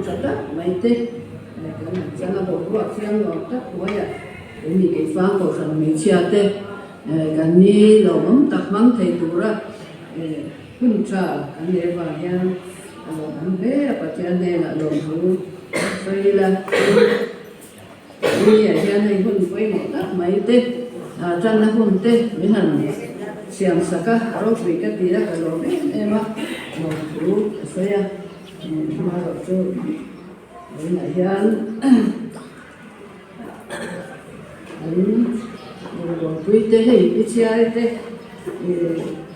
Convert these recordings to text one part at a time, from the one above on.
chata mai te kan chana bo ruak siang lo ta toya ni ke fa ko san mi chia te kan ni lo mom tak mang thei tura hun cha kan le ba hian lo an be pa chen ne la lo hu sai la ni hian nei hun poi mo tak mai te chan na hun te mi han siam saka ro vi ka tira ka lo ema lo hu sai ya ma lo chu na hian rồi quý tế hay cái chia thế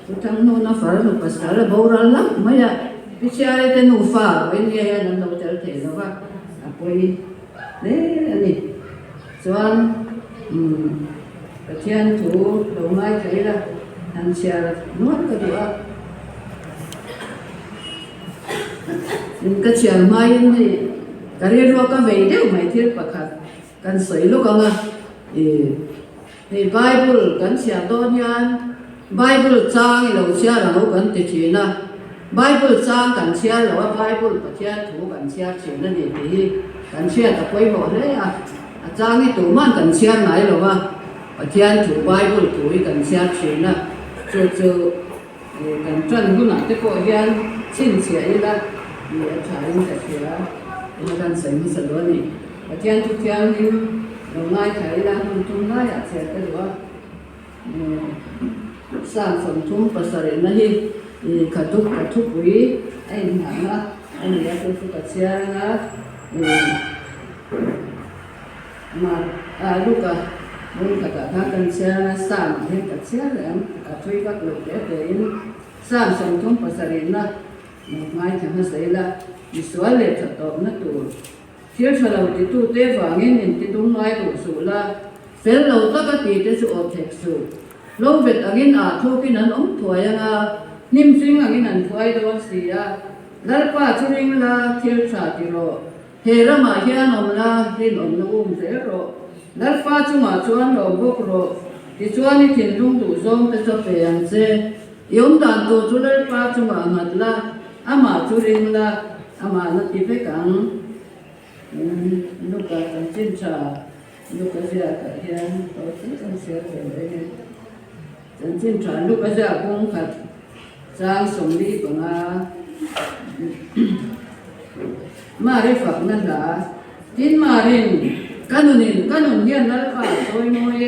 cái thằng nó phải là phải là bao ra lắm mấy à cái chia thế nó phải bên kia nó đâu cho thể nó va quay đấy này choan cái thiên thủ đầu mai thấy là thằng chia nuốt cái gì á cái chia mai này cái gì rồi cái về đấy mày thiết bạc kan soi lo kanga ni bible kan sia don yan bible chang lo sia lo kan te china bible chang kan sia lo bible pathian thu kan sia china ni ti kan sia ta koi mo le chang ni tu man kan sia nai lo wa pathian thu bible thu kan sia china chu kan chan gu na te ko yan chin sia ila ni thai ni ta sia ni kan sai mi sa lo ni Tiang tu tiang ni long ngai thai la hun tum ngai a che ta lo sang som tum pasare na hi khatuk pui ai na na ani ya tu ka chia na ma luka mun ka kan chia sang he ka chia lam ka thui ka lo te in sang som tum pasare na ngai thang sai la visual le tha to na tu thiếu cho đầu thì tu tế và nghe nhìn thì đúng nói đủ số là phép lâu tất cả thì tế sự ổn thạch số lâu việt ở cái nào thu cái nón ống tuổi niêm sinh ở cái nón tuổi đó gì lát qua cho nên là thiếu trả thì rồi hè ra mà hiện ông là hiện ông nó dễ rồi lát qua cho mà chuan rồi bốc rồi thì chuan thì thiên dung đủ giống để cho về ăn xe yếm đàn tổ cho lát qua cho mà ngặt là mà cho nên là mà nó thì phải cắn lúc cả trong chiến trà lúc cả giờ cả hiện tổ chức trong xe về đây trong chiến trà lúc cả giờ cũng phải trang sống đi của mà đi phật nên là tin mà đi canon hiện là phải tôi nói